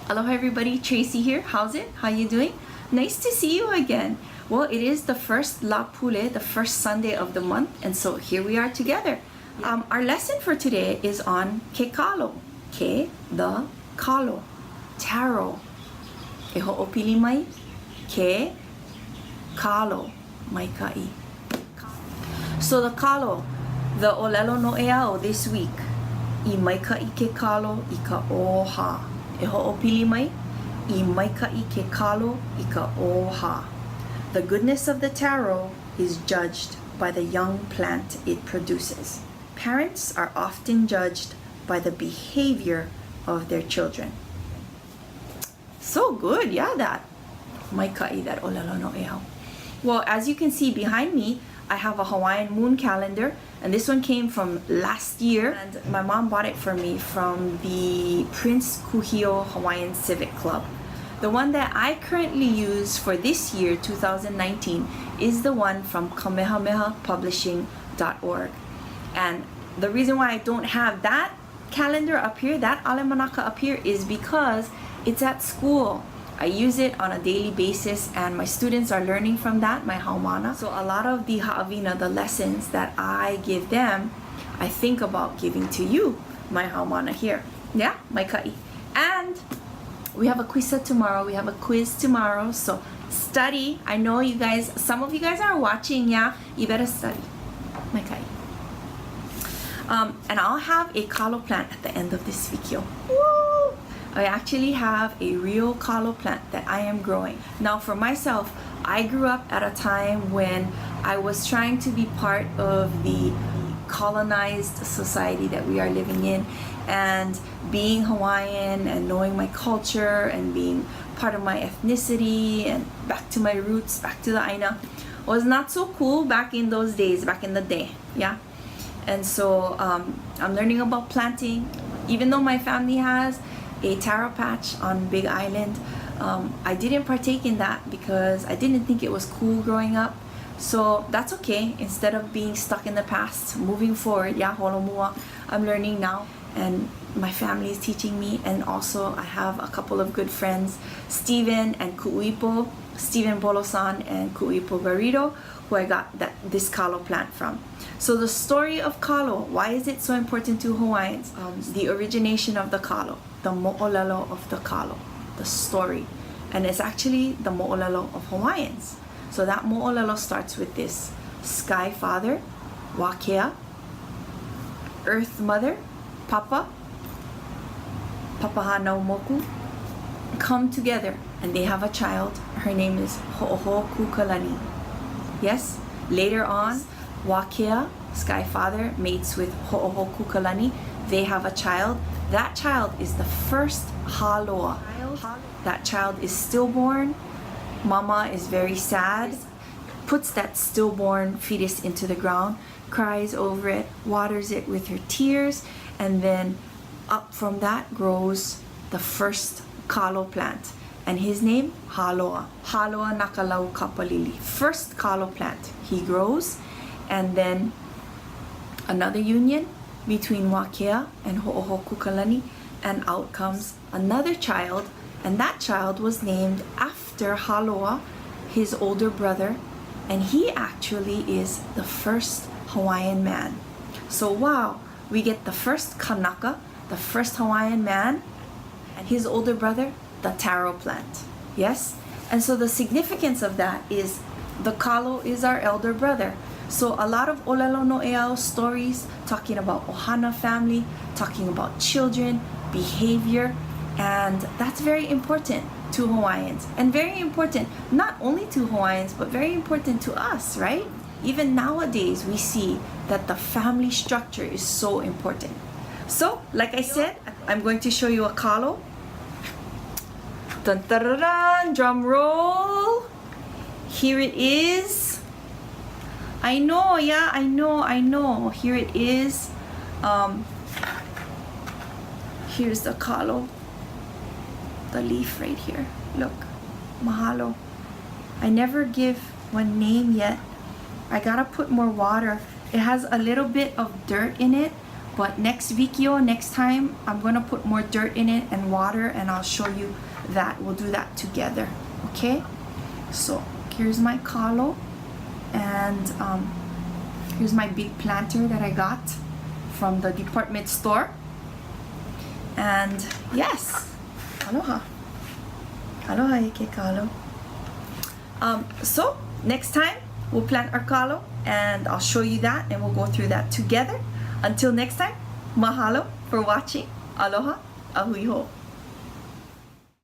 Aloha everybody, Tracie here. How's it? How you doing? Nice to see you again. Well, it is the first La Pule, the first Sunday of the month, and so here we are together. Our lesson for today is on Ke kalo. Ke, the kalo, taro. E ho'opili mai, Ke kalo, mai ka'i. So the kalo, the olelo no e ao this week. I mai ka'i ke kalo i ka oha. E ho'opili mai, I mai ka'i ke kalo i ka oha. The goodness of the taro is judged by the young plant it produces. Parents are often judged by the behavior of their children. So good, yeah, that. Mai ka'i, that olelo no e ao. Well, as you can see behind me, I have a Hawaiian moon calendar, and this one came from last year, and my mom bought it for me from the Prince Kuhio Hawaiian Civic Club. The one that I currently use for this year, 2019, is the one from kamehamehapublishing.org. And the reason why I don't have that calendar up here, that alemanaka up here, is because it's at school. I use it on a daily basis, and my students are learning from that, my haumana. So a lot of the ha'awina, the lessons that I give them, I think about giving to you, my haumana here. Yeah, my ka'i. And we have a quiz tomorrow. We have a quiz tomorrow, so study. I know you guys, some of you guys are watching, yeah? You better study, my ka'i. And I'll have a kalo plant at the end of this video. Woo! I actually have a real kalo plant that I am growing. Now for myself, I grew up at a time when I was trying to be part of the colonized society that we are living in, and being Hawaiian and knowing my culture and being part of my ethnicity and back to my roots, back to the Aina, was not so cool back in those days, back in the day, yeah? And so I'm learning about planting. Even though my family has a taro patch on Big Island, I didn't partake in that because I didn't think it was cool growing up. So that's okay. Instead of being stuck in the past, moving forward, yeah, holomua, I'm learning now, and my family is teaching me. And also I have a couple of good friends, Steven and Ku'ipo, Steven Bolosan and Ku'ipo Garrido, who I got this kalo plant from. So the story of kalo, why is it so important to Hawaiians? The origination of the kalo, the mo'olelo of the kalo, the story. And it's actually the mo'olelo of Hawaiians. So that mo'olelo starts with this: Sky Father, Wakea, Earth Mother, Papa, Papahanaumoku, come together and they have a child. Her name is Ho'ohokukalani. Yes, later on, Wakea, Sky Father, mates with Ho'ohokukalani. They have a child. That child is the first haloa. That child is stillborn. Mama is very sad, puts that stillborn fetus into the ground, cries over it, waters it with her tears, and then up from that grows the first kalo plant. And his name, Haloa. Haloa nakalau kapalili. First kalo plant. He grows, and then another union between Wakea and Ho'ohokukalani, and out comes another child, and that child was named after Haloa, his older brother, and he actually is the first Hawaiian man. So wow, we get the first Kanaka, the first Hawaiian man, and his older brother, the taro plant. Yes? And so the significance of that is the kalo is our elder brother. So a lot of olelo no e ao stories talking about ohana family, talking about children, behavior, and that's very important to Hawaiians, and very important not only to Hawaiians but very important to us, right? Even nowadays we see that the family structure is so important. So like I said, I'm going to show you a kalo. Dun, dun, dun, dun, drum roll. Here it is. I know, yeah, I know. Here it is. Here's the kalo. The leaf right here. Look. Mahalo. I never give one name yet. I gotta put more water. It has a little bit of dirt in it, But next video, next time, I'm gonna put more dirt in it and water, and I'll show you that. We'll do that together, okay? So here's my kalo, and here's my big planter that I got from the department store. And yes, aloha. Aloha ke kalo. So next time we'll plant our kalo, and I'll show you that, and we'll go through that together. Until next time, mahalo for watching. Aloha, ahui ho.